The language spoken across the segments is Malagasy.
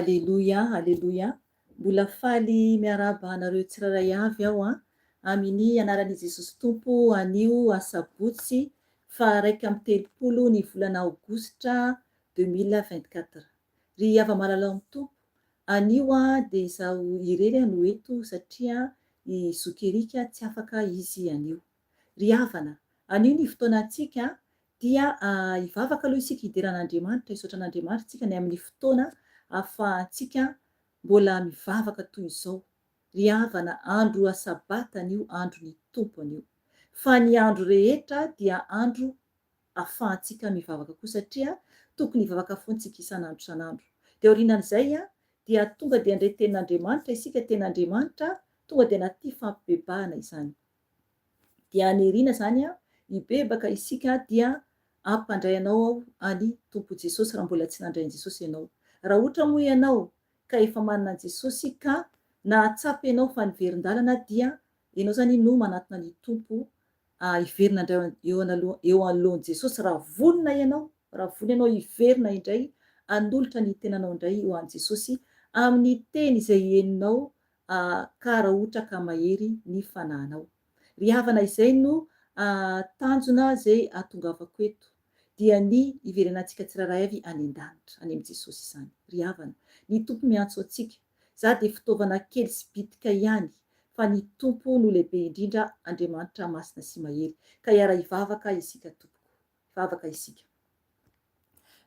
Alléluia, alléluia. Mbola faly miarahaba anareo tsiraray avy aho amin'ny anaran'i Jesosy Tompo anio asabotsy faha 1 ny volana aogositra 2024. Ry hava malala amin'ny tompo, anio dia izaho irery no eto satria i zokerika tsy afaka izy anio. Ry havana, anio ny fotoanantsika dia hivavaka aloha isika hideran'Andriamanitra, hisaotra an'Andriamanitra tsika ny amin'ny fotoana ahafahantsika mbola mivavaka toy izao. Ry havana, andro asabata anio, andro ny tompo anio. Fa ny andro rehetra dia andro ahafahantsika mivavaka koa satria tokony hivavaka foantsika isan'andro isan'andro. Dia aorianan'izay dia tonga dia handray tenin'Andriamanitra isika, tenin'Andriamanitra tonga dia anaty fampibebahana izany. Dia aneriana zany hibebaka isika dia ampandray anao any Tompo Jesosy raha mbola tsy nandray Jesosy ianao. Raha ohatra moa ianao ka efa manana Jesosy ka nahatsapy ianao fa niverin-dalana dia ianao zany no manatona ny Tompo hiverina indray eo anoloan'i Jesosy. Raha vonona ianao hiverina indray hanolotra ny tenanao indray eo an' Jesosy amin'ny teny izay heninao ka raha ohatra ka mahery ny fanahinao. Ry havana, izay no tanjona izay atongavako eto, dia ny hiverenantsika tsiraray avy any an-danitra, any amin'ny Jesosy izany. Ry havana, ny Tompo miantso antsika. Za dia fitaovana kely sy bitika ihany, fa ny Tompo no lehibe indrindra, Andriamanitra masina sy mahery. Ka hiara hivavaka isika tompoko, hivavaka isika.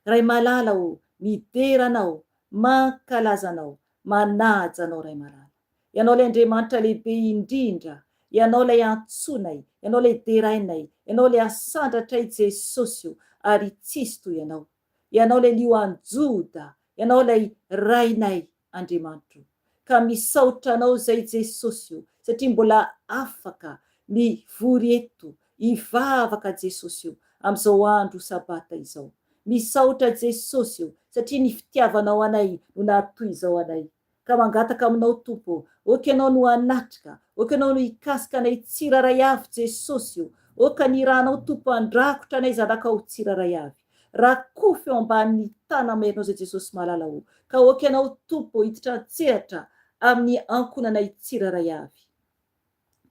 Ray malala mideranao, mankalazanao, manaja anao ray malala. Ianao ilay Andriamanitra lehibe indrindra, ianao ilay antsonay, ianao ilay derainay, ianao ilay asandratray Jesosy ary tsisy toy ianao. Ianao ilay lioan'ny Joda, ianao ilay rainay Andriamanitra. Ka misaotra anao zay Jesosy satria mbola afaka mivory eto, hivavaka Jesosy amin'izao andro sabata izao. Misaotra Jesosy satria ny fitiavanao anay no nahatoy izao anay. Ka mangataka aminao Tompo, oka ianao no hanatrika, oka ianao no hikasika anay tsiraray avy Jesosy. Oka ny rahanao Tompo andrakotra anay zanakao tsiraray avy. Rakofy eo ambanin'ny tanamerinao zay Jesosy malala ka oka ianao Tompo hiditra an-tsehatra amin'ny ankonanay tsiraray avy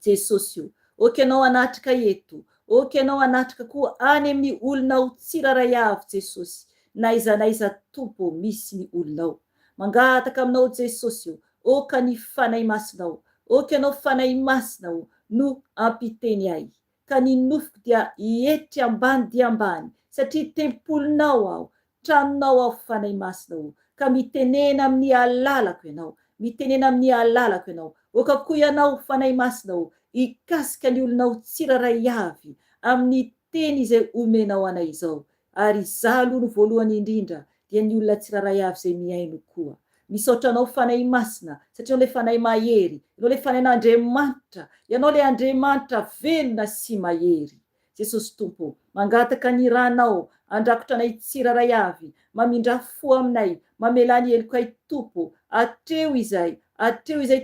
Jesosy. Oka ianao hanatrika eto, oka ianao hanatrika koa any amin'ny olonao tsiraray avy Jesosy. Naiza Tompo misy ny olonao. Mangataka aminao Jesosy, oka ny fanay masinao, oka ianao fanay masinao no ampiteny ahy. Ka ny nofiko dia hietry ambany dia ambany satria tempolinao aho, tranonao aho fanay masinao. Ka mitenena amin'ny alalako ianao, mitenena amin'ny alalako ianao. Oka koa ianao fanay masinao, hikasika ny olonao tsiraray avy amin'ny teny izay omenao anay izao. Ary izaho aloha no voalohany indrindra dia ny olona tsiraray avy izay miaino koa. Misaotra anao fanay masina satria ilay fanay mahery, ianao ilay fanain'Andriamanitra, ianao ilay Andriamanitra velona sy mahery. Jesosy Tompo, mangataka ny ranao andrakotra anay tsiraray avy, mamindra fo aminay, mamela ny heliko ay Tompo, atreo izay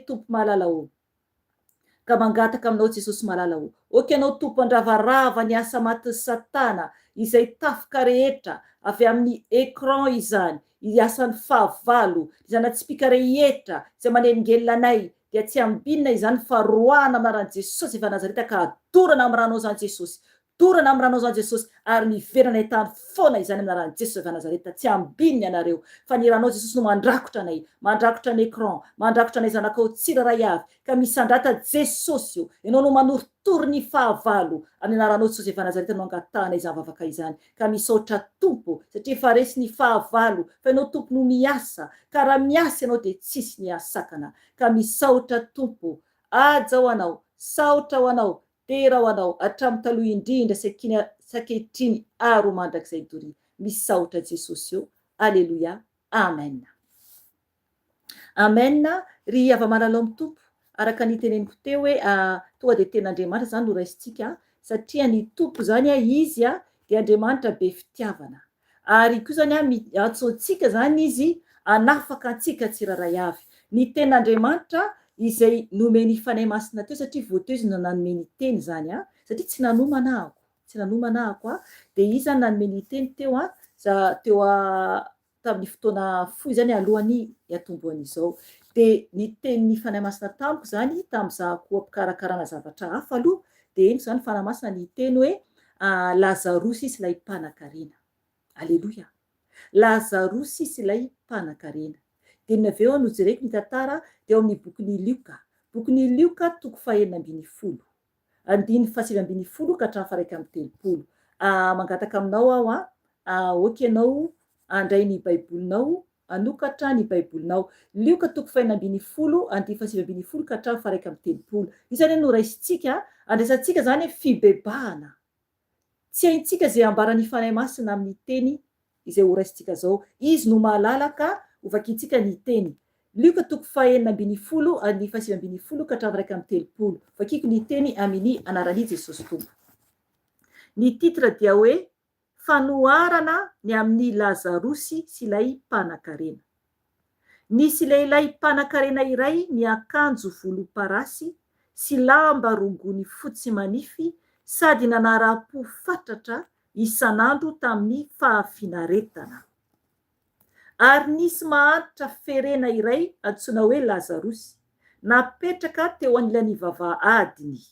Tompo malala Ka mangataka aminao Jesosy malala oka ianao Tompo andravarava ny asa matin'ny Satana izay tafika rehetra avy amin'ny écran izany, asan'ny fahavalo, zanatsipika rehetra izay manenongelina anay, dia tsy ambinina izany fa roana amaran'i Jesosy efa Nazareta ka adorana amin'ny ranao zany Jesosy. Dorana amin'ny ranao zany Jesosy ary miverana etany foana izany amin'ny ran'i Jesosy efa Nazareta. Tsy ambinina ianareo fa ny ranao Jesosy no mandrakotra anay, mandrakotra ny écran, mandrakotra anay zanakao tsiraray avy. Ka misandrata Jesosy, ianao no manoritory ny fahavalo amin'ny anaranao Jesosy efa Nazareta no angatanay izany vavaka izany. Ka misaotra Tompo satria efa resy ny fahavalo, fa ianao Tompo no miasa, ka raha miasa ianao dia tsisy ny asakana. Ka misaotra Tompo, aja ho anao, saotra ho anao, tera ho anao hatramin'ny taloha indrindra sakehitriny aro mandrakizay doria. Misaotra Jesosy Alleluia. Amen. Amen. Ry hava malala amin'ny Tompo, araka ny teneniko teo hoe tonga dia ten'Andriamanitra zany no raisitsika satria ny Tompo zany izy dia Andriamanitra be fitiavana. Ary koa zany miantso antsika zany izy hanafaka antsika tsiraray avy. Ny ten'Andriamanitra izay nomeny fanay masina teo satria voateo izy no nanome teny zany satria tsy nanomana ako dia izy zany nanome teny teo tamin'ny fotoana fohy zany alohan'ny atomboan'izao. De ny tenin'ny fanahy masina tamiko zany tamin'izaho koa mpikarakarana zavatra hafa aloha de iny zany fanahy masina ny teny hoe Lazarosy sy ilay mpanan-karena. Aleloia. Lazarosy sy ilay mpanan-karena. De ny aveo no jereko ny tantara de ao amin'ny bokin'ny Lioka. Bokin'ny Lioka toko 2:10. 5:10 ka hatramin'ny 1:30. Mangataka aminao aho oky ianao andray ny baibolinao, anokatra ny baibolinao. Lioka toko 2:10, 5:10 ka hatramin'ny 1:30. Io zany no raisintsika, andraisantsika zany fibebahana. Tsy haintsika zay ambaran'ny fanahy masina amin'ny teny izay ho raisintsika zao. Izy no mahalalaka hovakintsika ny teny. Lioka toko 2:10, 5:10 ka hatramin'ny 1:30. Vakiko ny teny amin'ny anaran'i Jesosy Tompo. Ny titre dia hoe fanoharana ny amin'ny Lazarosy sy ilay mpanan-karena. Nisy lehilahy mpanan-karena iray miakanjo volomparasy sy lamba rongony fotsy manify sady nanara-po fatratra isan'andro tamin'ny fahafinaretana. Ary nisy mahantra ferena iray antsoina hoe Lazarosy napetraka teo anilan'ny vavahadiny.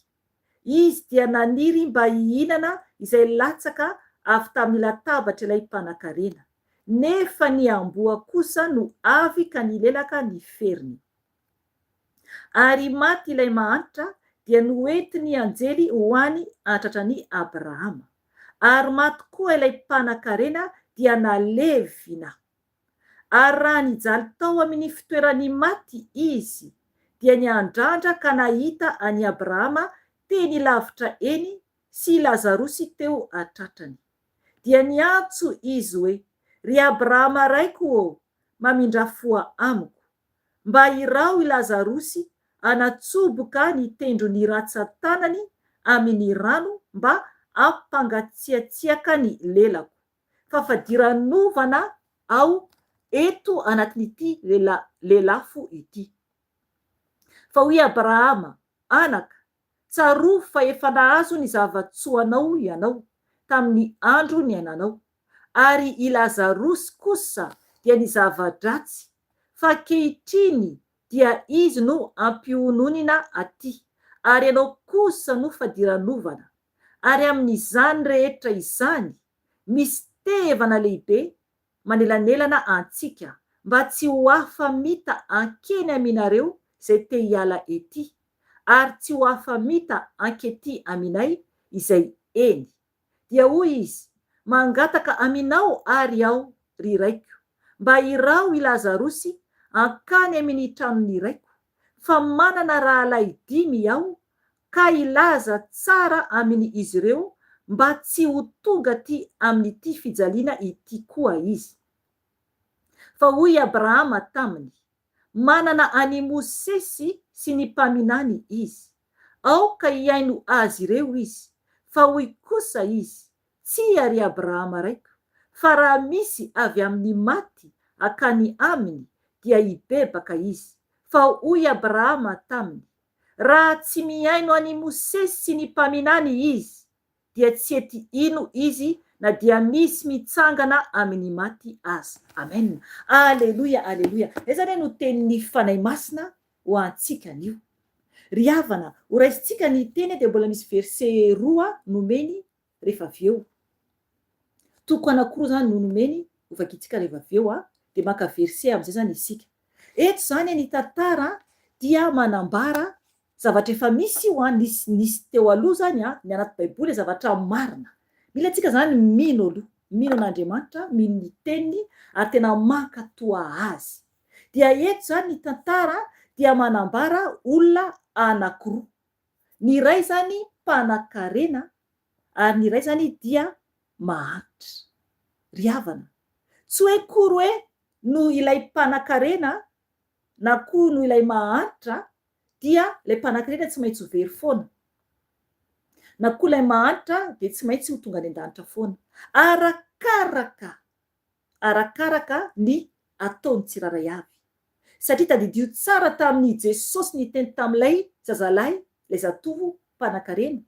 Izy dia naniry mba hihinana izay latsaka avy tamin'ny latabatra ilay mpanan-karena, nefa ny amboa kosa no avy ka nilelaka ny feriny. Ary maty ilay mahantra dia noentiny anjely ho any antratrany Abrahama. Ary maty koa ilay mpanan-karena dia nalevina. Ary raha nijaly tao amin'ny fitoerany maty izy dia niandrandra ka nahita any Abrahama teny lavitra eny sy Lazarosy teo atratrany. Dia niantso izy hoe, ry Abrahama raiko mamindrafoa amiko, mba irao i Lazarosy anatsoboka ny tendrony ratsan-tanany amin'ny rano mba ampangatsiatsiaka ny lelako. Fafadiran'ovana ao eto anatin'ity lelafo ity. Fa hoy Abrahama, anaka, tsaroa fa efa nahazo ny zavatsoanao ianao tamin'ny andro ny ainanao, ary i Lazarosy kosa dia ny zava-dratsy, fa kehitriny dia izy no ampiononina aty, ary ianao kosa no fadiranovana. Ary amin'izany rehetra izany misy tevana lehibe manelanelana antsika, mba tsy ho afa-mita ankeny aminareo izay te hiala ety, ary tsy ho afa-mita ankety aminay izay eny. Dia hoy izy, mangataka aminao ary aho ry raiko, mba irao i Lazarosy ankany amin'ny tranony raiko, fa manana rahalahy 5 aho, ka ilaza tsara amin'ny izy ireo mba tsy ho tonga ty amin'ity fijaliana ity koa izy. Fa hoy Abrahama taminy, manana any Mosesy sy ny mpaminany izy, aoka hiaino azy ireo izy. Fa hoy kosa izy, tsy ary Abrahama raiko, fa raha misy avy amin'ny maty akany aminy dia hibebaka izy. Fa hoy Abrahama taminy, raha tsy miaino any Mosesy sy ny mpaminany izy, dia tsy ety ino izy na dia misy mitsangana amin'ny maty aza. Amen. Aleluia, aleluia. Ezany no tenin'ny fanahy masina ho antsika anio. Ry havana, ho raisintsika ny teny dia mbola misy verset 2 nomeny rehefa avy eo. Toko anankiroa zany no nomeny hovakintsika rehefa avy eo dia maka verset amin'izay zany isika. Eto zany ny tantara dia manambara zavatra efa misy io nisy teo aloha zany ny anaty baiboly zavatra marina. Mila antsika zany mino aloha, mino an'Andriamanitra, mino ny teniny ary tena mankatoa azy. Dia eto zany ny tantara dia manambara olona anankiroa. Ny iray zany mpanan-karena ary ny iray zany dia mahantra. Ry havana, tsy hoe kory hoe no ilay mpanan-karena na koa no ilay mahantra dia ilay mpanan-karena tsy maintsy ho very foana, na koa ilay mahantra dia tsy maintsy ho tonga any an-danitra foana. Arakaraka ny ataony tsiraray avy. Satria tadidio tsara tamin'ny Jesosy ny teny tamin'ilay zazalahy, ilay zatovo mpanan-karena,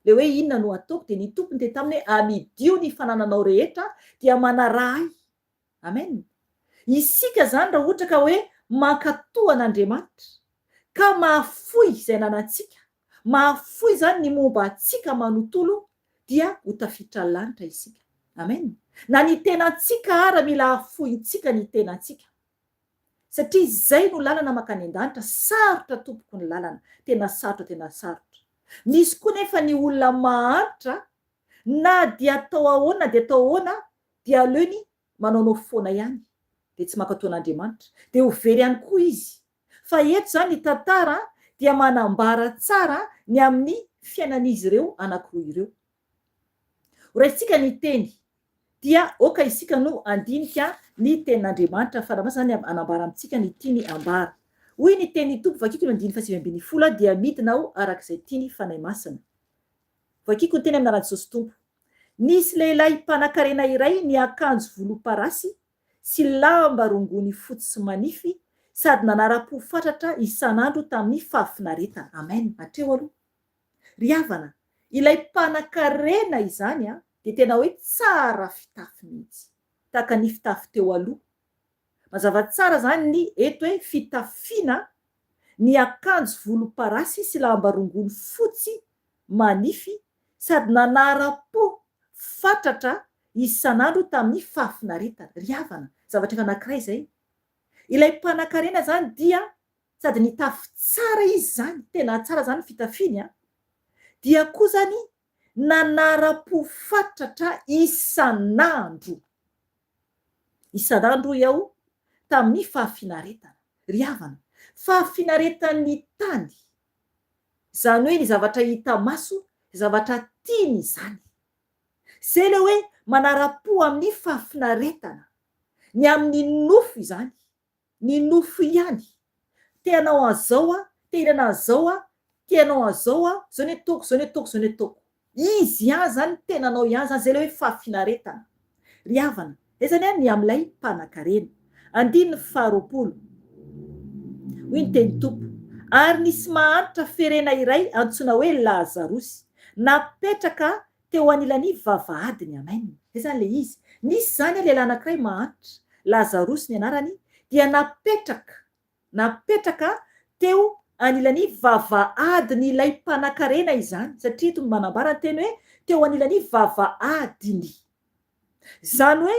le hoe inona no ataoko, dia ny tompony teny taminy hoe amidio ny fanananao rehetra dia manarahy. Amen. Isika zany raha ohatra ka hoe mankatohan'Andriamanitra ka mahafoy izay nanantsika, mahafoy zany ny momba antsika manontolo, dia ho tafiditra lanitra isika. Amen. Na ny tenantsika ara mila afointsika ny tenantsika. Satria izay no lalana makany an-danitra, sarotra tompoko ny lalana, tena sarotra, tena sarotra. Misy koa nefa ny olona mahantra, na dia atao ahoana dia atao ahoana, dia aleony manaonao foana ihany, dia tsy mankatoan'Andriamanitra, dia ho very ihany koa izy. Fa eto zany ny tantara dia manambara tsara ny amin'ny fiainan'izy ireo anankiroa ireo. Raisika ny teny dia oka isika no andinika ny tenin'Andriamanitra, fa raha zany anambara amintsika ny tiany ambara. Hoy ny teny tompo vakiko 9:10 dia midinao arak'izay tiany fanahy masina. Vakiko ny teny amin'ny anaran'i Jesosy Tompo. Nisy lehilahy mpanan-karena iray niakanjo volomparasy sy lamba rongony fotsy sy manify, sady nanara-po fatratra isan'andro tamin'ny fahafinaretana. Amen. Hatreo aloha. Ry havana, ilay mpanan-karena izany dia tena hoe tsara fitafy mihitsy, tahaka ny fitafy teo aloha. Mazava tsara zany ny eto hoe fitafiana ny akanjo volomparasy sy lamba rongony fotsy manify, sady nanara-po fatratra isan'andro tamin'ny fahafinaretana. Ry havana, zavatra efa anankiray izay. Ilay mpanan-karena zany dia sady nitafy tsara izy zany, tena tsara zany fitafiany, dia koa zany nanara-po fatratra isan'andro. Isan'andro iaho tamin'ny fahafinaretana. Ry havana, fahafinaretan'ny tany, zany hoe ny zavatra hita maso, zavatra tiany zany. Zay le hoe manara-po amin'ny fahafinaretana, ny amin'ny nofo izany, ny nofo ihany. Teanao an'zao te hihinana an'zao tianao an'zao zao ny ataoko, zao ny ataoko, zao ny ataoko. Izy ihany zany tenanao ihany zany, zay le hoe fahafinaretana. Ry havana, zany ny amin'ilay mpanan-karena. 9:20. Hoy ny teny tompo. Ary nisy mahantra ferena iray antsoina hoe Lazarosy, napetraka teo anilan'ny vavahadiny. Amen. Zay zany le izy. Nisy zany lehilahy anankiray mahantra, Lazarosy ny anarany, dia napetraka teo anilan'ny vavahadiny ilay mpanan-karena izany, satria eto manambara teny hoe teo anilan'ny vavahadiny. Zany hoe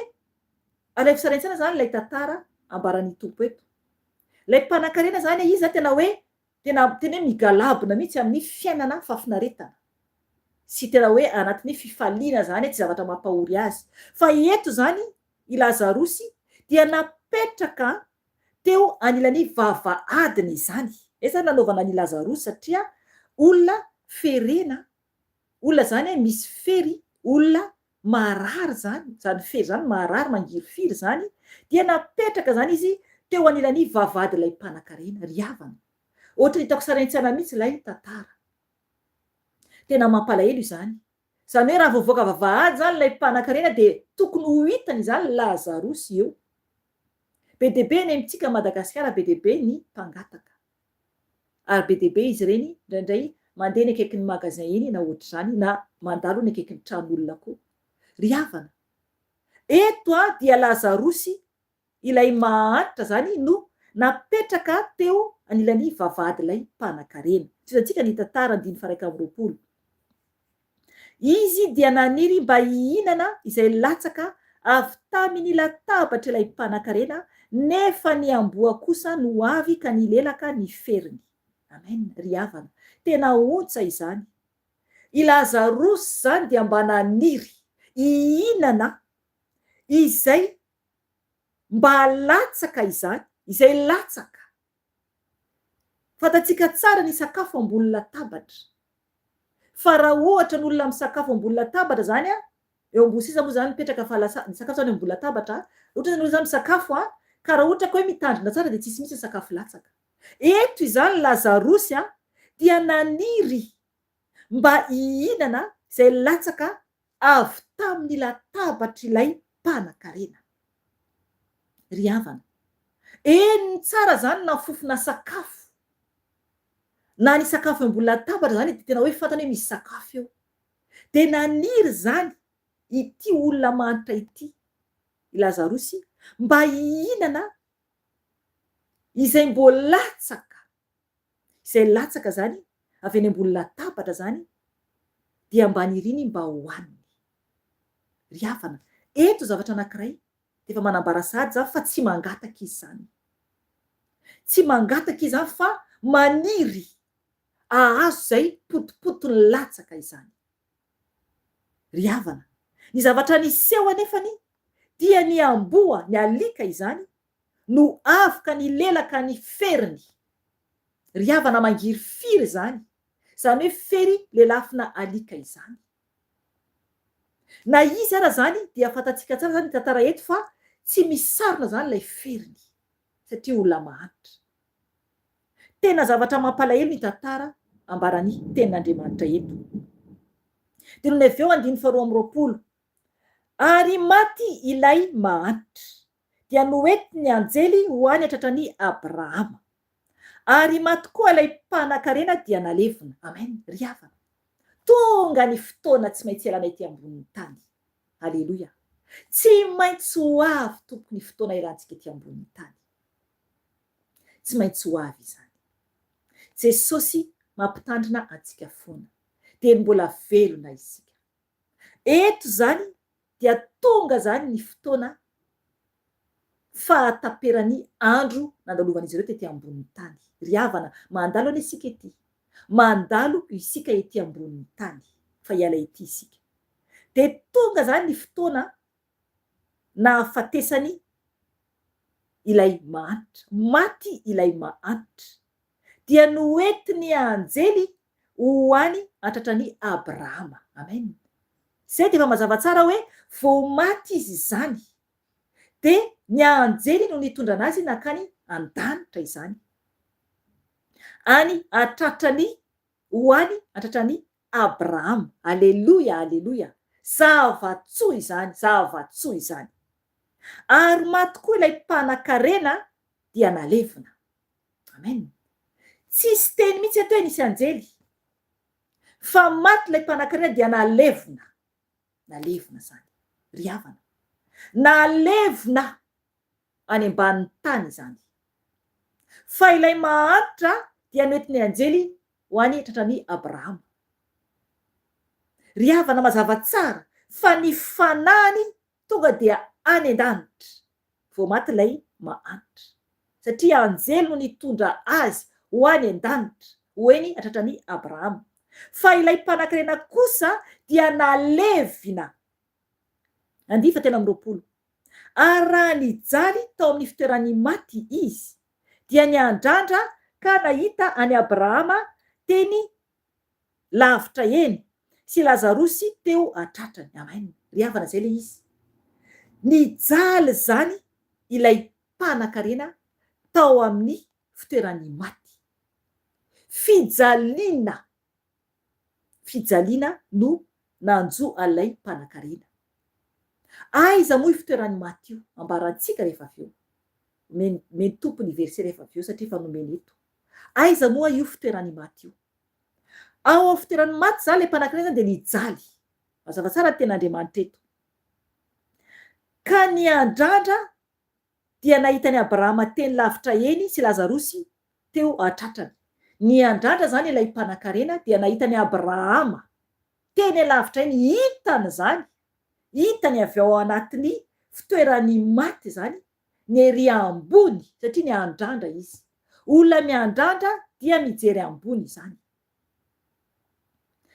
alay fisaraintsana zany ilay tantara ambaran'ny tompo eto. Ilay mpanan-karena zany izy tena hoe migalabona mihitsy amin'ny fiainana fahafinaretana, sy tena hoe anatin'ny fifaliana zany, tsy zavatra mampahory azy. Fa eto zany i Lazarosy dia napetraka teo anilan'ny vavahadiny izany. Zany nanaovana ny Lazarosy, satria olona ferena, olona zany hoe misy fery, olona marary zany, zany fery zany marary, mangirifiry zany, dia napetraka zany izy teo anilan'ny vavahadin'ilay mpanan-karena. Ry havana, ohatra hitako saraintsana mihitsy ilay tantara. Tena mampalahelo izany. Zany hoe raha voavoaka vavahady zany ilay mpanan-karena dia tokony ho hitany zany Lazarosy eo. Be dia be ny amintsika Madagasikara, be dia be ny mpangataka. Ary be dia be izy ireny indraindray mandeha ny akaikin'ny magasin eny na ohatr'izany, na mandalo ny akaikin'ny tranon'olona koa. Ry havana, eto dia Lazarosy ilay mahantra zany no napetraka teo anilan'ny vavahadin'ilay mpanan-karena. Tsika ny tantara 9:20. Izy dia naniry mba hihinana izay latsaka avy tamin'ny latabatra ilay mpanan-karena, nefa ny amboa kosa no avy ka nilelaka ny feriny. Amen. Ry havana, tena ontsa izany. I Lazarosy zany dia mba naniry hihinana izay mba latsaka izany, izay latsaka. Fatatsika tsara ny sakafo ambony latabatra. Fa raha ohatra n'olona misakafo ambony latabatra zany eo ambony sisa moa zany mipetraka fa ny sakafo zany ambony latabatra, ohatra zany zany misakafo ka raha ohatra ka hoe mitandrina tsara dia tsisy mihitsy sakafo latsaka. Eto izany Lazarosy dia naniry mba hihinana izay latsaka avy tamin'ny latabatra ilay mpanan-karena. Ry havana, eny tsara zany na fofona sakafo, na ny sakafo ambony latabatra zany dia tena hoe fantany hoe misy sakafo eo. Dia naniry zany ity olona manitra ity, i Lazarosy, mba hihinana izay mbo latsaka, izay latsaka zany avy any ambony latabatra zany dia mba niriny mba hohaniny. Ry havana, eto zavatra anankiray de efa manambara sady za fa tsy mangataka izy zany, tsy mangataka izy zany fa maniry ahazo zay potipotony latsaka izany. Ry havana, ny zavatra niseho anefany dia ny amboa, ny alika izany no afaka ny lelaka ny feriny. Ry havana, mangiry firy zany, zany hoe fery le lafina alika izany. Na izy ara zany dia fantatsika tsara zany tantara eto fa tsy misarona zany lay feriny satria olona mahantra. Tena zavatra mampalahelo ny tantara ambarany tenin'Andriamanitra eto. De noho avy eo 2:20, ary maty ilay mahantra dia noety ny anjely ho any antratrany Abrahama, ary maty koa ilay mpanan-karena dia nalevona. Amen. Ry havana, tonga ny fotoana tsy maintsy ialana ety ambonin'ny tany. Aleloia. Tsy maintsy ho avy tompony fotoana ilantsika ety ambonin'ny tany, tsy maintsy ho avy izany. Jesosy mampitandrina antsika foana de mbola velona isika. Eto zany dia tonga zany ny fotoana fahataperan'ny andro nandalovan'izy ireo tety ambonin'ny tany. Ry havana, mandalo anie isika ety, mandalo isika ety ambonin'ny tany, fa hiala ety isika. De tonga zany ny fotoana nahafatesany ilay mahantra, maty ilay mahantra dia noety ny anjely ho any antratrany Abrahama. Amen. Zay de efa mazava tsara hoe vao maty izy zany de ny anjely no nitondra anazy nakany an-danitra izany, any antratrany ho any antratrany Abrahama. Aleloia, aleloia. Zava-tsoa izany, zava-tsoa izany. Ary maty koa ilay mpanan-karena dia nalevona. Amen. Tsisy teny mihitsy ato hoe nisy anjely, fa maty ilay mpanan-karena dia nalevona. Nalevona zany. Ry havana, nalevona any ambanin'ny tany zany. Fa ilay mahantra dia noety ny anjely ho any antratrany Abrahama. Ry havana, mazava tsara fa ny fanahiny tonga dia any an-danitra vao maty ilay mahantra, satria anjely no nitondra azy ho any an-danitra ho eny antratrany Abrahama. Fa ilay mpanan-karena kosa dia nalevina. 20, ary raha nijaly tao amin'ny fitoeran'ny maty izy dia niandrandra ka nahita any Abrahama teny lavitra eny sy Lazarosy teo antratrany. Amen. Ry havana, zay le izy. Nijaly zany ilay mpanan-karena tao amin'ny fitoeran'ny maty. Fijaliana no nanjo alay mpanan-karena. Aiza moa fitoeran'ny maty io? Ambarantsika rehefa avy eo. Meny tompony verset rehefa avy eo satria efa nomeny eto. Aiza moa io fitoeran'ny maty io? Ao amin'ny fitoeran'ny maty zany le mpanan-karena de nijaly. Mazava tsara ny ten'Andriamanitra eto. Ka niandrandra dia nahitany Abrahama teny lavitra eny sy Lazarosy teo antratrany. Niandrandra zany ilay mpanan-karena dia nahitany Abrahama teny lavitra eny, hitany zany, hitany avy ao anatin'ny fitoeran'ny maty zany, ny ery ambony satria niandrandra izy. Olona miandrandra dia mijery ambony zany,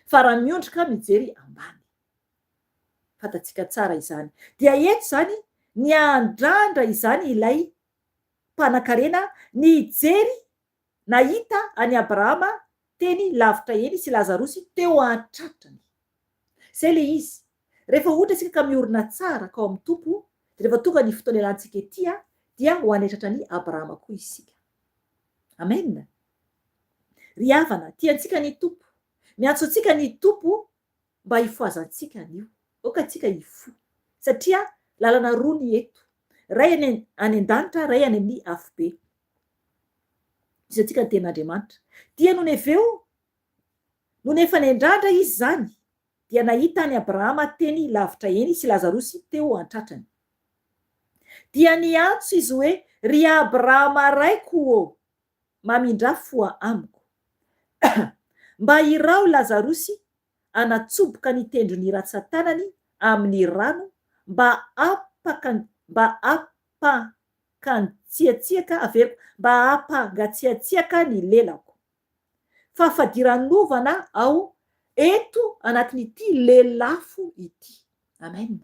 fa raha miondrika mijery ambany. Fantatsika tsara izany. Dia eto zany niandrandra izany ilay mpanan-karena, nijery, nahita any Abrahama teny lavitra eny sy Lazarosy teo antratrany. Zay le izy. Rehefa ohatra isika ka miorina tsara ka ao amin'ny tompo, de rehefa tonga ny fotoana ilantsika ety dia ho any antratrany Abrahama koa isika. Amen. Ry havana, tiantsika ny tompo, miantso antsika ny tompo mba hifoazantsika an'io. Oka antsika hifo satria lalana roa ny eto, ray any an-danitra, ray any amin'ny afobe. Izy antsika ny tenin'Andriamanitra. Dia noho avy eo, noho efa niandrandra izy zany dia nahita any Abrahama teny lavitra eny sy Lazarosy teo antratrany. dia niantso izy hoe ry Abrahama raiko mamindra foa amiko mba irao Lazarosy anatsoboka ny tendro ny ratsan-tanany amin'ny rano mba apangatsiatsiaka ny lelako. Fafadiran-novana ao eto anatin'ity lelafo ity. Amen.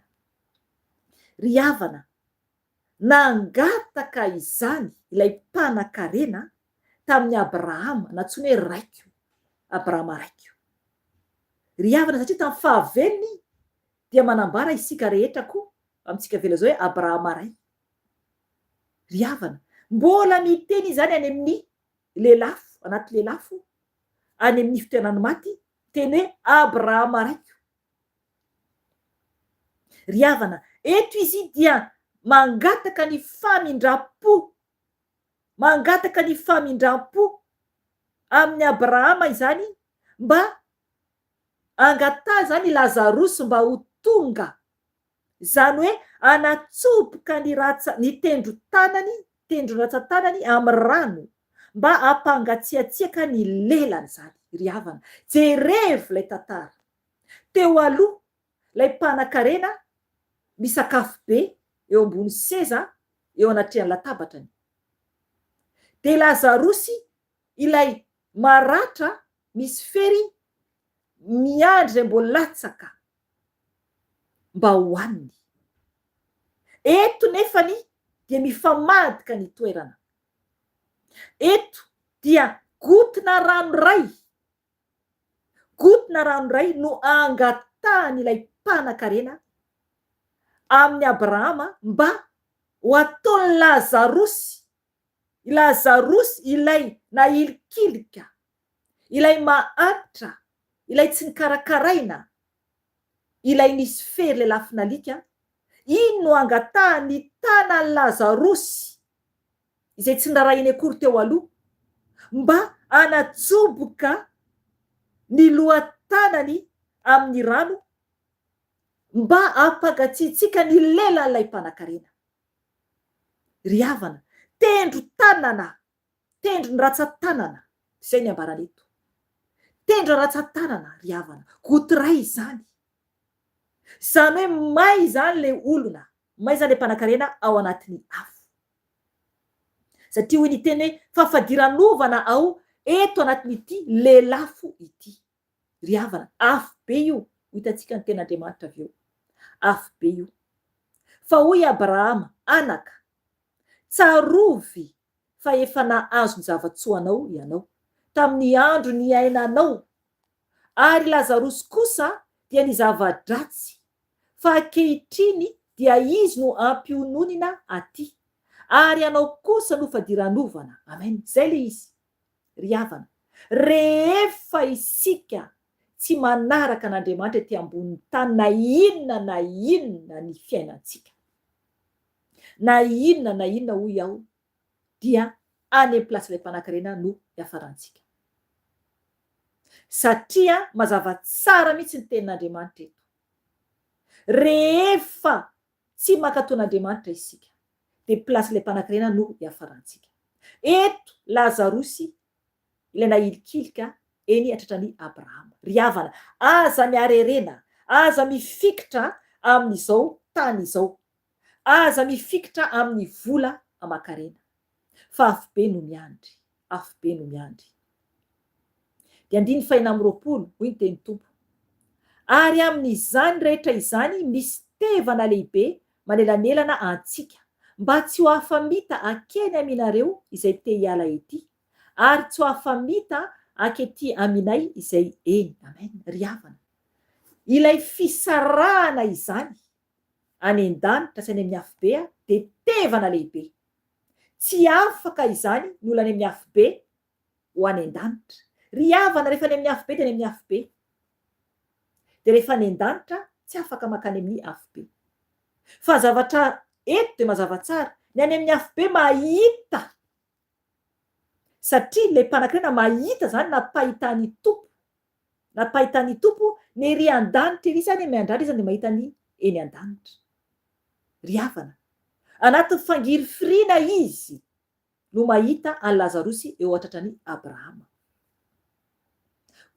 Ry havana, nangataka izany ilay mpanan-karena tamin'ny Abrahama, natsoina hoe raiko, Abrahama raiko. Ry havana, satria tamin'ny fahavelony dia manambara isika rehetra koa amintsika vela zao hoe Abrahama ray. Ry havana, mbola miteny izany any amin'ny lelafo, anaty lelafo, any amin'ny fitoerany maty, teny hoe Abrahama raiko. Ry havana, eto izy dia mangataka ny famindram-po amin'ny Abrahama izany mba angata zany Lazarosy mba ho tonga, zany hoe anatsoboka ny tendro ratsan-tanany amin'ny rano mba ampangatsiatsiaka ny lelany zany. Ry havana, jerevy lay tantara. Teo aloha lay mpanan-karena misakafo be eo ambony seza eo anatrehan'ny latabatrany. De Lazarosy ilay maratra misy fery miandry zay mbola latsaka mba hohaniny. Eto nefany dia mifamadika ny toerana. Eto dia gotona rano ray no angatahany ilay mpanan-karena amin'ny Abrahama mba ho ataony Lazarosy ilay nailikilika, ilay mahantra, ilay tsy nikarakaraina, ilay nisy fery le lafinalika, iny no angatahany tanany Lazarosy izay tsy narahiny akory teo aloha mba anatsoboka ny lohatanany amin'ny rano mba ampangatsiatsiaka ny lelan'ilay mpanan-karena. Ry havana, tendro ny ratsan-tanana, izay ny ambarana eto. Tendro ratsan-tanana, ry havana, gotiray izany. Zany hoe may zany le olona, may zany le mpanan-karena ao anatin'ny afo. Satria hoy ny teny hoe fafadiran-novana ao eto anatin'ity lelafo ity. Ry havana, afo be io, hitantsika ny ten'Andriamanitra avy eo. Afo be io. Fa hoy Abrahama, anaka, tsarovy fa efa nahazo ny zavatsoanao ianao tamin'ny andro ny ainanao, ary Lazarosy kosa dia ny zava-dratsy, fa ankehitriny dia izy no ampiononina aty, ary ianao kosa no fadiran-novana. Amen. Zay le izy. Ry havana, rehefa isika tsy manaraka an'Andriamanitra ety ambony tany, na inona ny fiainantsika, na inona hoy aho, dia any amin'ny plasy ilay mpanan-karena no hiafarantsika. Satria mazava tsara mihitsy ny tenin'Andriamanitra eto. Rehefa tsy mankataon'Andriamanitra isika, de plasy ilay mpanan-karena no hiafarantsika. Eto Lazarosy ilay nailikilika eny atratran'ny Abrahama. Ry havana, aza miarerena, aza mifikitra amin'izao tany izao, aza mifikitra amin'ny vola aman-karena, fa afo be no miandry, afo be no miandry. De 2:40 hoy ny teny Tompo, ary amin'izany rehetra izany misy tevana lehibe manelanelana antsika, mba tsy ho afamita akeny aminareo izay te hiala ety, ary tsy ho afamita akety aminay izay eny. Amen. Ry havana, ilay fisarahana izany any an-danitra sy any amin'ny afo be de tevana lehibe. Tsy afaka izany ny olona any amin'ny afo be ho any an-danitra. Ry havana, rehefa any amin'ny afo be de any amin'ny afo be, de rehefa any an-danitra tsy afaka makany amin'ny afo be. Fa zavatra eto de mazava tsara, ny any amin'ny afo be mahita, satria le mpanan-karena mahita zany napahitany tompo, ny ery an-danitra ery zany miandrara izy de mahita ny eny an-danitra. Ry havana, anaty fangiry firina izy no mahita any Lazarosy eo atratrany Abrahama.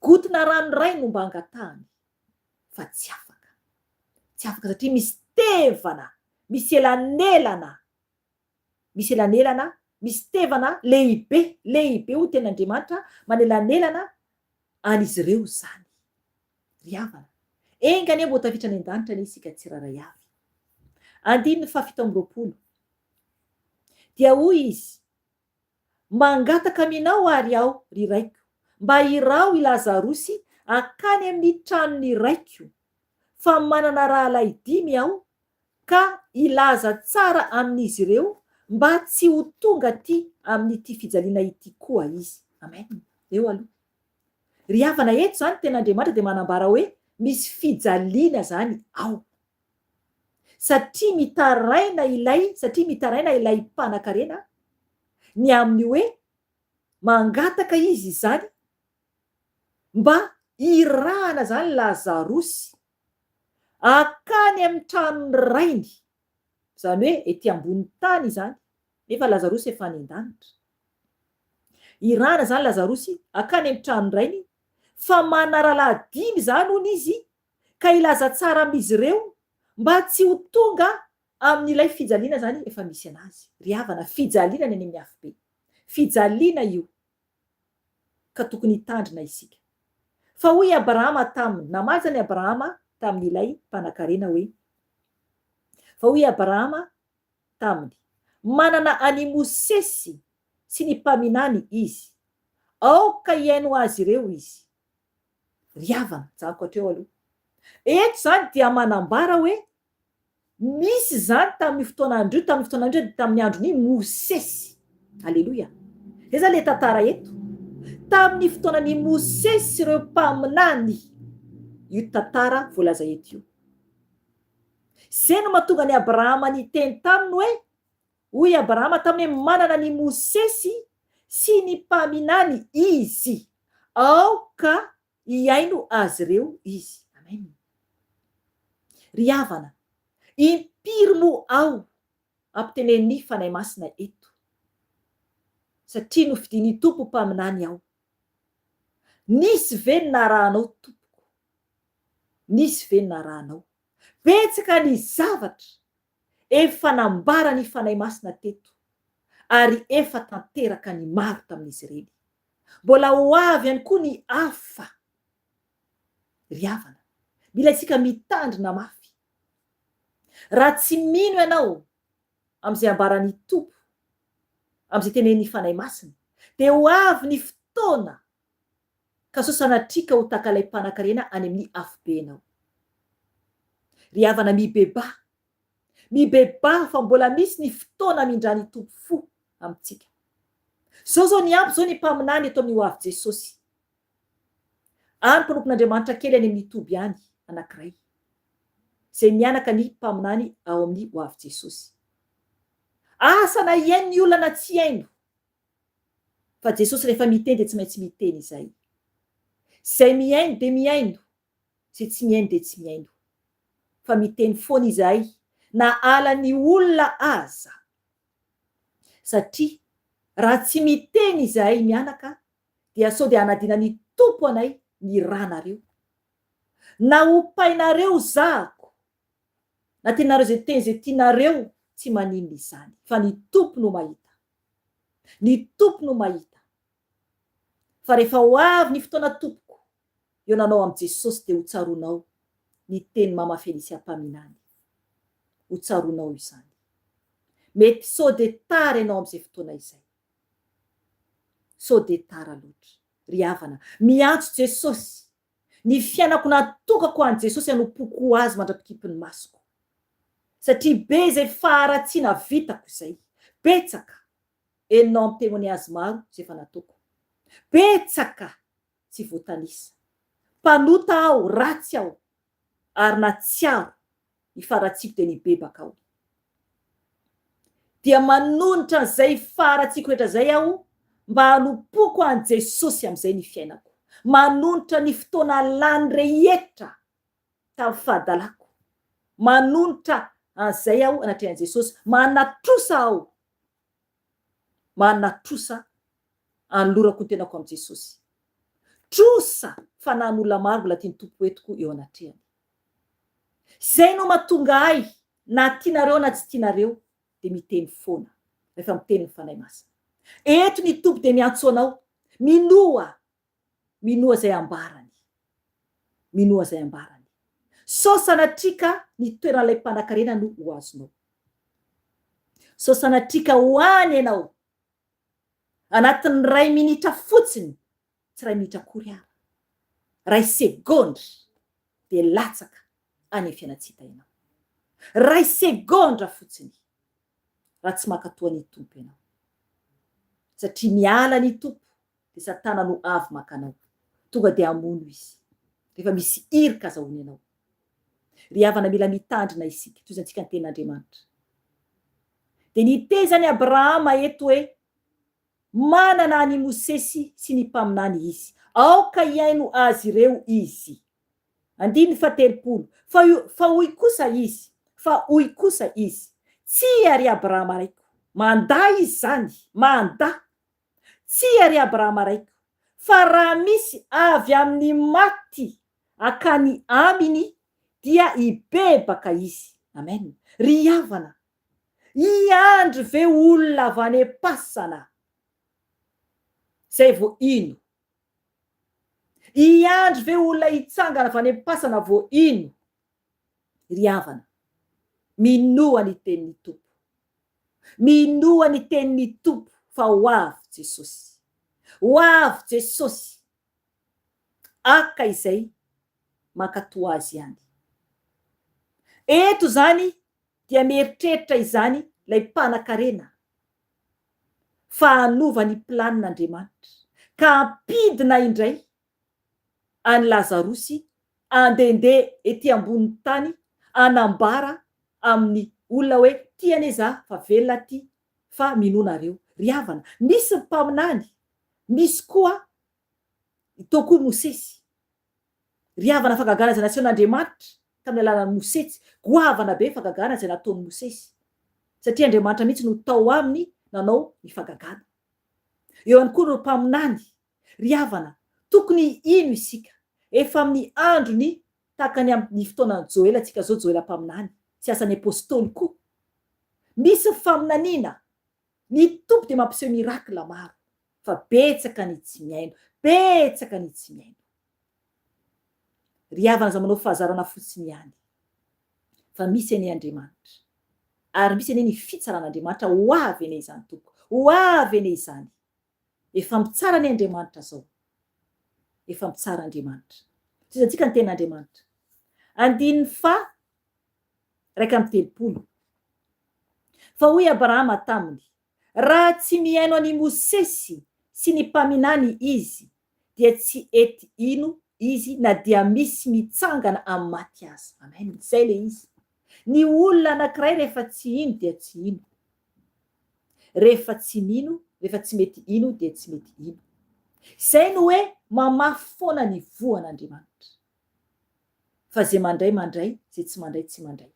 Gotina ranoray no mba angatahany fa tsy afaka satria misy tevana, misy elanelana, misy tevana lehibe ho ten'Andriamanitra manelanelana an'izy ireo zany. Ry havana, engany mbo tafiditra any an-danitra ny isika tsiraray avy. 7:20 dia hoy izy, mangataka aminao ary aho ry raiko, mba irao i Lazarosy akany amin'ny tranony raiko, fa manana rahalahy 5 aho, ka ilaza tsara amin'izy ireo mba tsy ho tonga ty amin'ity fijaliana ity koa izy. Amen. Eo aloha. Ry havana, eto zany ten'Andriamanitra dia manambara hoe misy fijaliana zany ao. Satria mitaraina ilay mpanan-karena ny amin'ny hoe mangataka izy zany mba irahana zany Lazarosy akany amin'ny tranony rainy, zany hoe ety ambony tany zany, nefa Lazarosy efa any an-danitra. Irahana zany Lazarosy akany amin'ny tranony rainy, fa manana rahalahy 5 zany hono izy, ka ilaza tsara amin'izy ireo mba tsy ho tonga amin'ilay fijaliana zany efa misy anazy. Ry havana, fijaliana ny any amin'ny hafa be, fijaliana io ka tokony hitandrina isika. Fa hoy Abrahama taminy, namaly zany Abrahama tamin'ilay mpanan-karena hoe, fa hoy Abrahama taminy, manana any Mosesy sy ny mpaminany izy, aoka iaino azy ireo izy. Ry havana, janko hatreo aloha. Eto zany dia manambara hoe misy zany tamin'ny fotoanandrio, tamin'ny andron'ny Mosesy. Alleloia. Zay zany le tantara eto. Tamin'ny fotoanan'ny Mosesy ireo mpaminany, io tantara voalaza eto io. Zay no mahatonga ny Abrahama niteny taminy hoe, hoy Abrahama taminy hoe manana ny Mosesy sy ny mpaminany izy, aoka iaino azy ireo izy. Amen. Ry havana, impiry mo ao ampitenen'ny fanahy masina eto, satria nofidiny Tompo mpaminany ao. Nisy ve ny narahanao tompoko? Nisy ve ny narahanao? Betsaka ny zavatra efa nambara ny fanahy masina teto, ary efa tanteraka ny maro tamin'izy ireny. Mbola ho avy ihany koa ny hafa. Ry havana, mila isika mitandrina mafy. Raha tsy mino ianao am'izay ambarany Tompo, am'izay tenen'ny fanahy masina, dia ho avy ny fotoana ka sosanatrika ho takalay mpanan-karena any amin'ny afobenao. Ry havana, mibeba fa mbola misy ny fotoana mindrany Tompo fo amintsika. Zao ny ampy, zao ny mpaminany eto amin'ny ho avy Jesosy. Any mpanompon'Andriamanitra kely any amin'ny Toby any anankiray, zay mianaka ny mpaminany ao amin'ny ho avy Jesosy. Asa na iaino ny olana tsy haino, fa Jesosy rehefa miteny dia tsy maintsy miteny izay. Zay mihaino dia mihaino, zay tsy mihaino dia tsy mihaino, fa miteny foana izahay na ala ny olona aza. Satria raha tsy miteny izahay mianaka, dia sao dia hanadinany Tompo anay ny ranareo. Na opainareo zako, na tenareo zay teny zay tianareo, tsy maninona izany, fa ny Tompo no mahita. Ny Tompo no mahita. Fa rehefa ho avy ny fotoana Tompoko, eo nanao am' Jesosy dia ho tsaronao ny teny Mama Felicia mpaminany. Ho tsaronao izany. Mety sao de tara ianao am'izay fotoana izay. Sao de tara loatra. Ry havana, miantso Jesosy. Ny fiainako natokako an' Jesosy hanompoako azy mandrapikipin'ny masoko. Satria be zay faharatsiana vitako izay. Betsaka enao amin'ny témoignage maro zay efa nataoko. Betsaka tsy voatanisa. Mpanota aho, ratsy aho, ary na tsy aho ny faharatsiako dia nibebaka aho. Dia manonitra an'izay faharatsiako rehetra zay aho mba hanompoko an' Jesosy amin'izay ny fiainako. Manonitra ny fotoana lany rehetra tamin'ny fahadalako. Manonitra An'izay aho anatrehan'i Jesosy, manatrosa aho, manatrosa anolorako ny tenako am' Jesosy. Trosa fanan'olona maro mbola tiany tompo etiko eo anatrehany. Zay no mahatonga ahy na tianareo na tsy tianareo de miteny foana rehefa miteny ny fanahy masina. Eto ny tompo de miantso anao, minoa zay ambarany, minoa zay ambarany. Sao sanatrika ny toeran'ilay mpanan-karena no ho azonao. Sao sanatrika ho any ianao anatin'ny 2 minitra fotsiny, tsy 2 minitra akory ary, 2 segondra de latsaka any fiainatsita ianao. 2 segondra fotsiny raha tsy makatoa ny tompo ianao. Satria miala ny tompo de Satana no avy makanao, tonga de amono izy rehefa misy irika azahoany ianao. Ry havana mila mitandrina isika toy izay antsika ny tenin'Andriamanitra. De nitezany Abrahama eto hoe manana ny Mosesy sy ny mpaminany izy, aoka iaino azy ireo izy. 7 fa hoy kosa izy, tsy ary Abrahama raiko, manda izy zany, manda, tsy ary Abrahama raiko, fa raha misy avy amin'ny maty akany aminy dia ibebaka izy. Amen. Ry havana, iandry ve olona avy any am-pasana zay vo ino? Iandry ve olona hitsangana avy any am-pasana vo ino? Ry havana, minoa ny tenin'ny tompo, minoa ny tenin'ny tompo fa ho avy Jesosy, ho avy Jesosy, aka izay mankatoa azy ihany. Eto zany dia mieritreritra izany lay mpanan-karena fa hanova ny planin'Andriamanitra ka ampidina indray any Lazarosy andendeha ety ambony tany anambara amin'ny olona hoe tiane za fa velona ty fa minonareo. Ry havana, misy mpaminany, misy koa toko Mosesy. Ry havana, fagagana zay nasian'Andriamanitra tamin'ny alalany Mosesy, goavana be fagagana zay nataony Mosesy satria Andriamanitra mihitsy no tao aminy nanao ny fagagana. Eo ihany koa no mpaminany. Ry havana, tokony ino isika efa amin'ny androny takany amin'ny fotoanan'ny Joela, atsika zao Joela mpaminany, tsy asan'ny apôstôly koa. Misy faminaniana, ny tompo de mampiseho mirakla maro fa betsaka ny tsy miaino, betsaka ny tsy miaino. Ry havana, za manao fahazarana fotsiny ihany fa misy eny Andriamanitra ary misy eny ny fitsaran'Andriamanitra ho avy eny izany tompo, ho avy eny izany. Efa mitsara ny Andriamanitra zao, efa mitsara Andriamanitra. Tsy antsika ny tenin'Andriamanitra. 9:30 fa hoy Abrahama taminy, raha tsy miaino any Mosesy sy ny mpaminany izy dia tsy ety ino izy na dia misy mitsangana amin'ny maty azy. Amen. Zay le izy. Ny olona anankiray rehefa tsy ino dia tsy ino, rehefa tsy mino, rehefa tsy mety ino dia tsy mety ino. Zay no hoe mamafy foana ny voan'Andriamanitra. Fa zay mandray, zay tsy mandray, tsy mandray.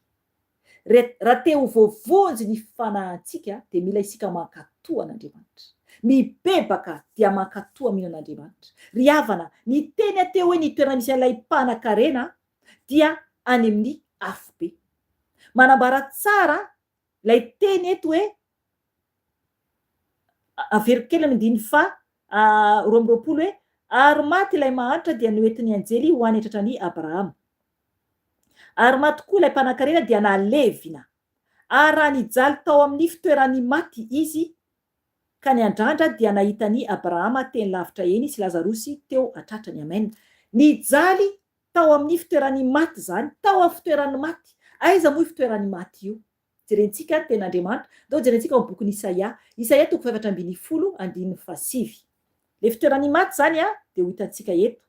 Raha te ho voavonjy ny fanahintsika de mila isika mankatoa an'Andriamanitra, mibebaka dia mankatoa mino an'Andriamanitra. Ry havana, ny teny ateo hoe ny toerana misy an'ilay mpanan-karena dia any amin'ny afo be. Manambara tsara lay teny eto hoe veriko kely amin'ny 2:20 hoe ary maty ilay mahantra dia noentin'ny anjely ho any tratran'i Abrahama. Ary maty koa ilay mpanan-karena dia nalevina. Ary raha nijaly tao amin'ny fitoeran'ny maty izy ka niandrandra dia nahitany Abrahama teny lavitra eny sy Lazarosy teo atratrany. Amen. Nijaly tao amin'ny fitoeran'ny maty zany, tao amin'ny fitoeran'ny maty. Aiza moa fitoeran'ny maty io? Jerentsika tenin'Andriamanitra, dao jerentsika amin'ny bokin'i Isaia 4:7. Le fitoeran'ny maty zany de ho hitantsika eto.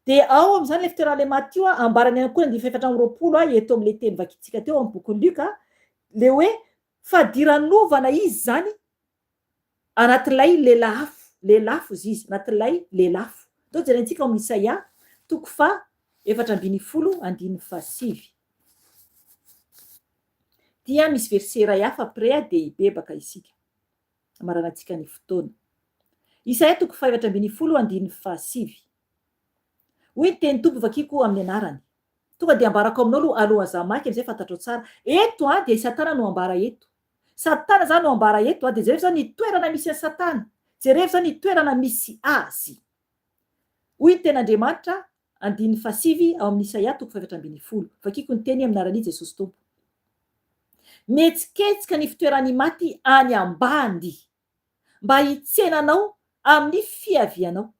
De ao am'zany le fitoeran'le maty io ambarany ihany koa 4:20 eto am'le teny vakitsika teo amin'ny bokin'ny Luka, le hoe fadiranovana izy zany anatin'ilay lelafo izy, anatin'ilay lelafo. Dao jerentsika amin'ny Isaia 4:7. dia misy verset iray hafa après dia hibebaka isika amaranantsika ny fotoana. Isaia 4:7 hoy teny tompo vakiko amin'ny anarany. Tonga dia ambarako aminao aloha aza maiky am'izay fantatrao tsara. Eto dia Satana no ambara eto. Satana zany no ambara eto dia jereo zany ny toerana misy an'i Satana. Jereo zany ny toerana misy azy. Hoy ny ten'Andriamanitra 7 ao amin'ny Isaia 4:7. Vakiko ny teny amin'ny anaran'i Jesosy Tompo. Mihetsiketsika ny fitoeran'ny maty any ambany mba hitsenanao amin'ny fiavianao.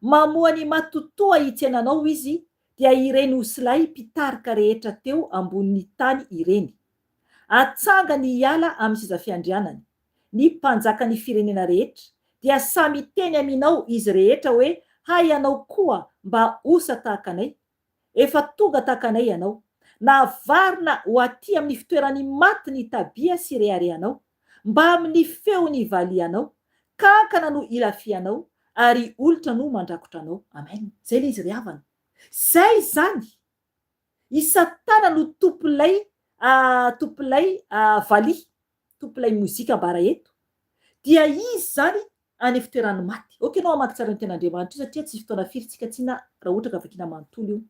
Mamoa ny matotoa hitsenanao izy dia ireny osilay mpitarika rehetra teo ambonin'ny tany ireny. Atsanga ny hiala amin'ny seza fiandrianany, ny mpanjaka ny firenena rehetra, dia samy teny aminao izy rehetra hoe hay ianao koa mba osa tahaka anay. Efa tonga tahaka anay ianao. Navarina ho aty amin'ny fitoeran'ny maty ny tabia sy reharehanao, mba amin'ny feony valianao, kankana no ilafianao, ary olitra no mandrakotra anao. Amen. Zay le izy ry havana. Zay zany. I Satana no tompolilay valia, tompolilay mozika ambara eto. Dia izy zany any fitoeran'ny maty. Okay, anao amaky tsara ny ten'Andriamanitra satria tsy fotoana firy tsika tsina raha ohatra ka vakina manontolo io.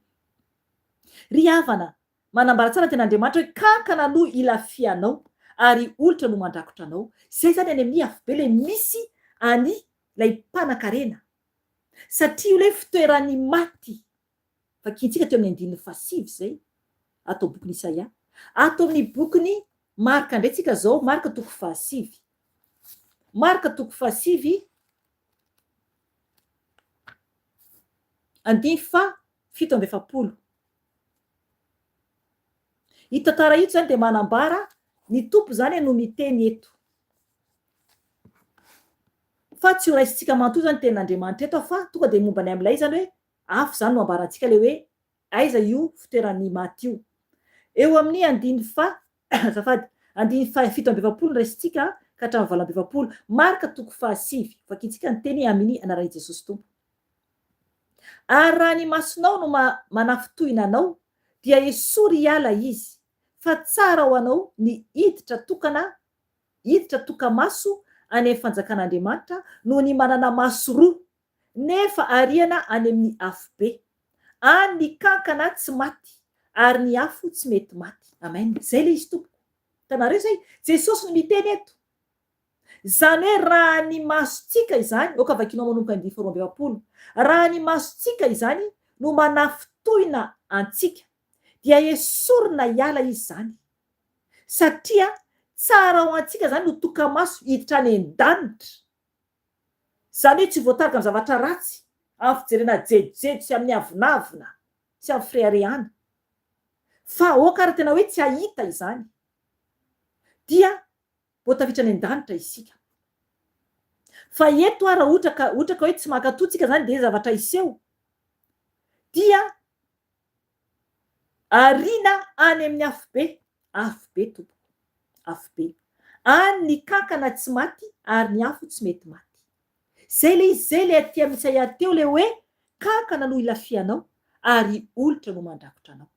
Ry havana, manambara tsara ten'Andriamanitra hoe kankana no ilafianao ary olitra no mandrakotra anao. Zay zany any amin'ny afobe le misy any lay mpanan-karena. Satria io le fitoeran'ny maty. Vakintsika teo amin'ny 7 zay. Atao bokin'ny Isaia. Atao amin'ny bokin'ny Marka ndray tsika zao, Marka 7. Marka 7 7:70. I tantara ito zany dia manambara ny tompo zany no miteny eto. Fa tsy ho raisintsika manontolo zany ten'Andriamanitra eto fa tonga dia momba ny amin'ilay zany hoe afo zany no ambarantsika le hoe aiza io fitoeran'ny maty io. Eo amin'ny 7:70 raisintsika ka hatramin'ny 8:20. Marka 7. Vakintsika ny teny amin'ny anaran'i Jesosy Tompo. Ary raha ny masonao no manafitohina anao, dia esory hiala izy. Fa tsara ho anao ny hiditra toka-maso any amin'ny fanjakan'Andriamanitra no ny manana maso roa, nefa ariana any amin'ny afo be. Any ny kankana tsy maty, ary ny afo tsy mety maty. Amen. Zay le izy tompoko. Tanareo zay, Jesosy no miteny eto. Zany hoe raha ny masontsika izany, oka vakinao manomboka ny 2:20. Raha ny masontsika izany no manafitohina antsika, dia esorina hiala izy zany. Satria tsara ho antsika zany no toka-maso hiditra any an-danitra. Zany hoe tsy voatarika amin'ny zavatra ratsy, amin'ny fijerena jejojejo sy amin'ny avinavina sy amin'ny firehariana. Fa okara tena hoe tsy hahita izany. Dia voatafitra any an-danitra isika. Fa eto raha ohatra ka hoe tsy mankatoatsika zany dia zavatra iseho. Dia ariana any amin'ny afobe tompo. Afobe. Any ny kankana tsy maty ary ny afo tsy mety maty. Zay le izy, zay le aty amin'ny Isaia teo le hoe kankana no ilafianao ary olitra no mandrakotra anao.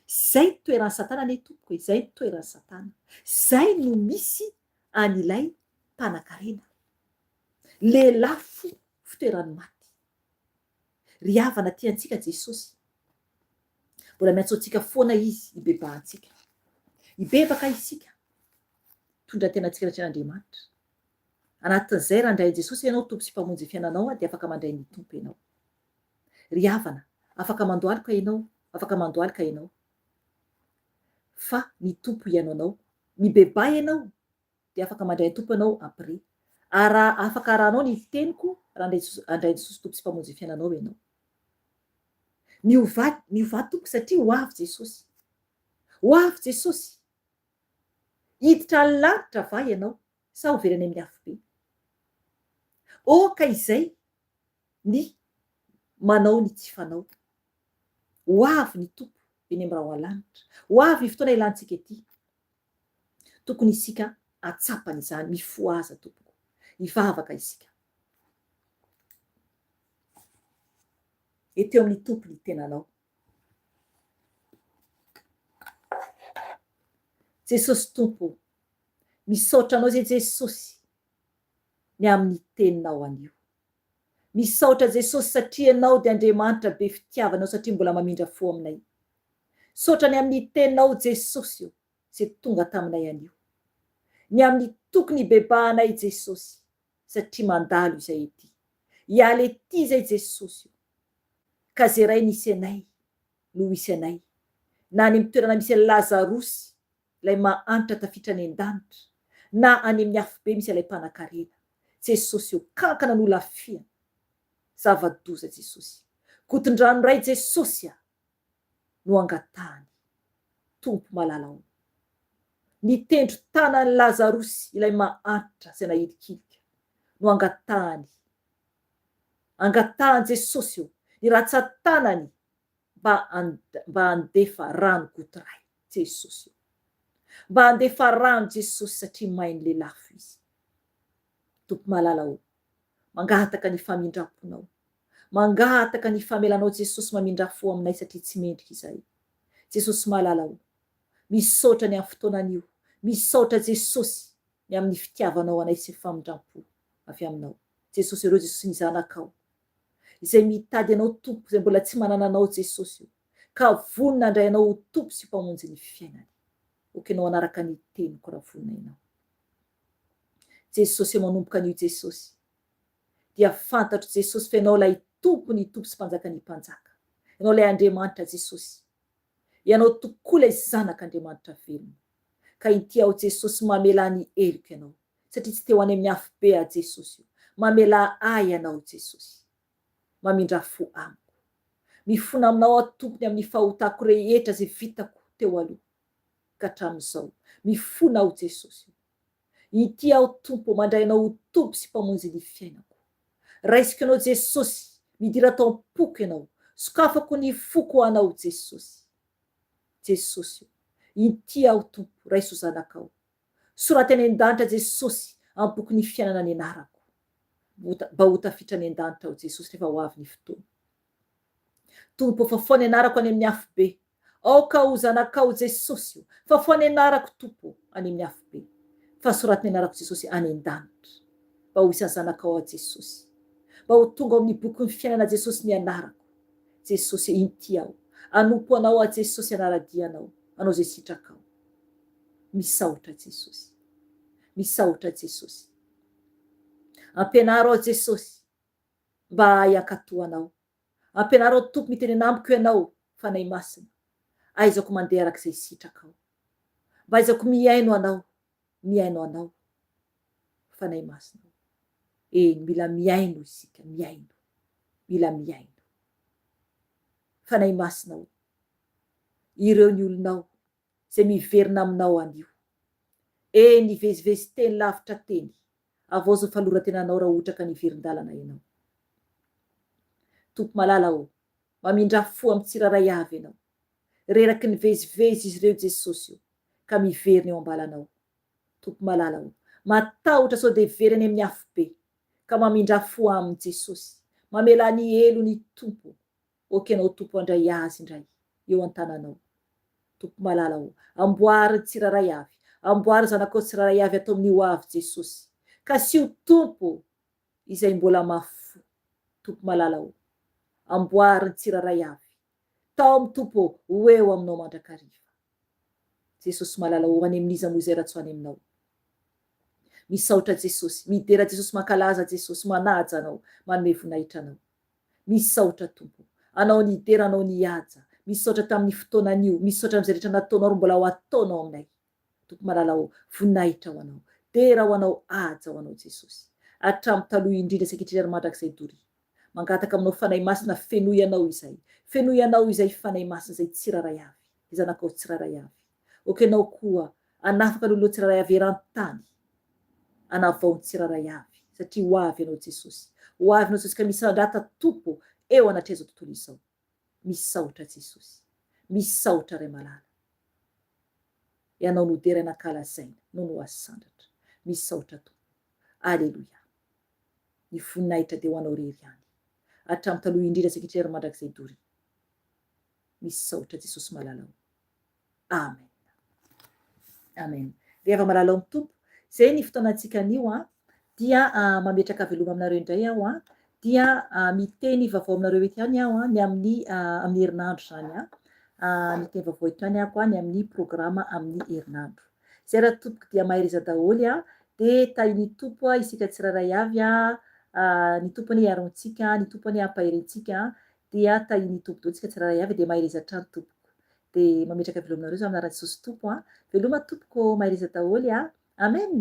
Zay toeran'ny Satana ne tompoko, zay toeran'ny Satana. Zay no misy an'ilay mpanan-karena. Le lafo fitoeran'ny maty. Ry havana tiantsika Jesosy. Mbola miantsoantsika foana izy hibebahantsika. Hibebaka isika. Tondran-tenantsika anaty Andriamanitra. Anatin'izay raha handray Jesosy ianao tompo sy mpamonjy fiainanao dia afaka mandray ny tompo ianao. Ry havana, afaka mandohalika ianao. Fa ny tompo ianao. Mibeba ianao dia afaka mandray ny tompo ianao après. Afaka arahanao ny teniko raha handray Jesosy tompo sy mpamonjy fiainanao ianao. Miovady tompo satria ho avy Jesosy. Ho avy Jesosy. Hiditra ny lanitra va ianao sa ho very any amin'ny afo be. Oka izay ny manao ny tsy fanao. Ho avy ny tompo eny amin'ny raha lanitra. Ho avy ny fotoana ilantsika ety. Tokony isika atsapana izany, mifoaza tompoko. Hivavaka isika. Eteo amin'ny tompo ny tenanao. Jesosy tompo, misaotra anao zay Jesosy ny amin'ny teninao anio. Misaotra Jesosy satria anao dia Andriamanitra be fitiavanao satria mbola mamindra fo aminay. Saotra ny amin'ny teninao Jesosy io zay tonga taminay anio. Ny amin'ny tokony bebahanay Jesosy satria mandalo izay ety. Hiala ety izay Jesosy io. Ka zay ray nisy anay no hisy anay. Na any amin'ny toerana misy Lazarosy ilay mahantra tafitra any an-danitra, na any amin'ny afo be misy ilay mpanan-karena. Jesosy io kankana no lafiana. Zava-doza Jesosy. Goton-drano ray Jesosy no angatahany. Tompo malalao. Nitendro tanany Lazarosy ilay mahantra zay nahilikilika no angatahany. Angatahany Jesosy io ny ratsan-tanany mba andefa rano goto-ray Jesosy io. Mba andefa rano Jesosy satria mainy le lafo izy. Tompo malalao. Mangataka ny famindraponao. Mangataka ny famelanao Jesosy mamindra fo aminay satria tsy mendrika izay. Jesosy malalao. Misaotra ny amin'ny fotoananio. Misaotra Jesosy ny amin'ny fitiavanao anay sy famindrampo avy aminao. Jesosy ireo Jesosy ny zanakao. Izay mitady anao tompo, izay mbola tsy manana anao Jesosy io. Ka vonina andray anao ho tompo sy mpamonjy ny fiainany. Okenao anaraka ny teniko raha vonina ianao. Jesosy manomboka an'io Jesosy. Dia fantatro Jesosy fa ianao lay tompo sy mpanjaka ny mpanjaka. Ianao lay Andriamanitra Jesosy. Ianao tokoa lay zanak'Andriamanitra velona. Ka ity aho Jesosy mamela ny eloko ianao. Satria tsy teo any amin'ny afo be a Jesosy io. Mamela ahy ianao Jesosy. Mamindra fo amiko. Mifona aminao aho tompony amin'ny fahotako rehetra zay vitako teo aloha. Ka hatramin'izao mifona aho Jesosy. Ity aho tompo mandray anao ho tompo sy mpamonjy ny fiainako. Raisiko anao Jesosy, midira tao am-poko ianao. Sokafako ny foko anao Jesosy. Jesosy, ity aho tompo, raiso zanakao. Soraty any an-danitra Jesosy, am-boky ny fiainana ny anarako. Mba ho tafitra any an-danitra aho Jesosy rehefa ho avy ny fotoana. Tompo fa foana anarako any amin'ny afo be. Aoka ho zanakao Jesosy, fa foana anarako tompo any amin'ny afo be. Fa soraty ny anarako Jesosy any an-danitra. Mba ho isa zanakao a Jesosy. Mba ho tonga amin'ny boky ny fiainana Jesosy ny anarako. Jesosy inty aho. Anompo anao a Jesosy anaradianao. Anao zay sitrakao. Misaotra Jesosy. Misaotra Jesosy. Ampianaro a Jesosy. Mba hiankatoanao. Ampianaro tompo miteny amiko ianao fanay masina. Aizako mandeha arak'izay sitrakao. Mba aizako miaino anao. Miaino anao. Fanay masina. Mila miaino isika. Miaino. Mila miaino. Fanay masina. Ireo ny olonao zay miverina aminao anio. Nivezivezy teny lavitra teny. Avozo falorantenanao raha ohatra ka niverin-dalana ianao. Tompo malalao. Mamindra fo amin'ny tsiraray avy ianao. Reraky nivezivezy izy ireo Jesosy io. Ka miverina eo ambalanao. Tompo malalao. Matahotra sao dia veriny amin'ny afo be. Ka mamindra fo aminy Jesosy. Mamela ny elo ny tompo. Okenao tompo andray azy indray. Eo an-tananao. Tompo malalao. Amboary tsiraray avy. Amboary zanakao tsiraray avy atao amin'io avy Jesosy. Ka sy ho tompo izay mbola mafo. Tompo malalao. Amboary tsiraray avy. Tao amin'ny tompo ho eo aminao mandrakariva. Jesosy malalao any amin'iza moa izay ratsoany aminao. Misaotra Jesosy. Midera Jesosy mankalaza Jesosy manaja anao. Manome voninahitra anao. Misaotra tompo. Anao nidera anao nihaja. Misaotra tamin'ny fotoananio. Misaotra amin'izay rehetra nataonao mbola ho ataonao aminay. Tompo malalao. Voninahitra ho anao. Dera ho anao haja ho anao Jesosy. Hatramin'ny taloha indrindra seketriny mandrakizay dory. Mangataka aminao fanay masina fenoy anao izay. Fenoy anao izay fanay masina izay tsiraray avy. Izanakao tsiraray avy. Okenao koa anafaka loloha tsiraray avy eran-tany. Anavaony tsiraray avy. Satria ho avy anao Jesosy. Ho avy anao Jesosy ka misandrata tompo eo anatrezo tontolo izao. Misaotra Jesosy. Misaotra ray malala. Ianao no dera nankalazaina. No asandratra. Misaotra tompo. Aleluia. Ny voninahitra dia ho anao rery ihany. Hatramin'ny taloha indrindra seketriny mandrakizay dory. Misaotra Jesosy malalao. Amen. amen. Rehava malala amin'ny tompo zay ny fotoanantsika anio dia mametraka veloma aminareo indray aho dia miteny vaovao aminareo eto ihany aho ny amin'ny herinandro zany miteny vaovao eto ihany ako ny amin'ny programa amin'ny herinandro. Zay raha tompoko dia mahay reza daholo de tahin'ny tompo isika tsirairay avy ny tompony hiarontsika, ny tompony hampaherentsika dia tahin'ny tompo daholo isika tsirairay avy de mahay reza hatrany tompoko. De mametraka veloma aminareo zany amin'ny anaran'i Jesosy tompo veloma tompoko mahay reza daholo amen.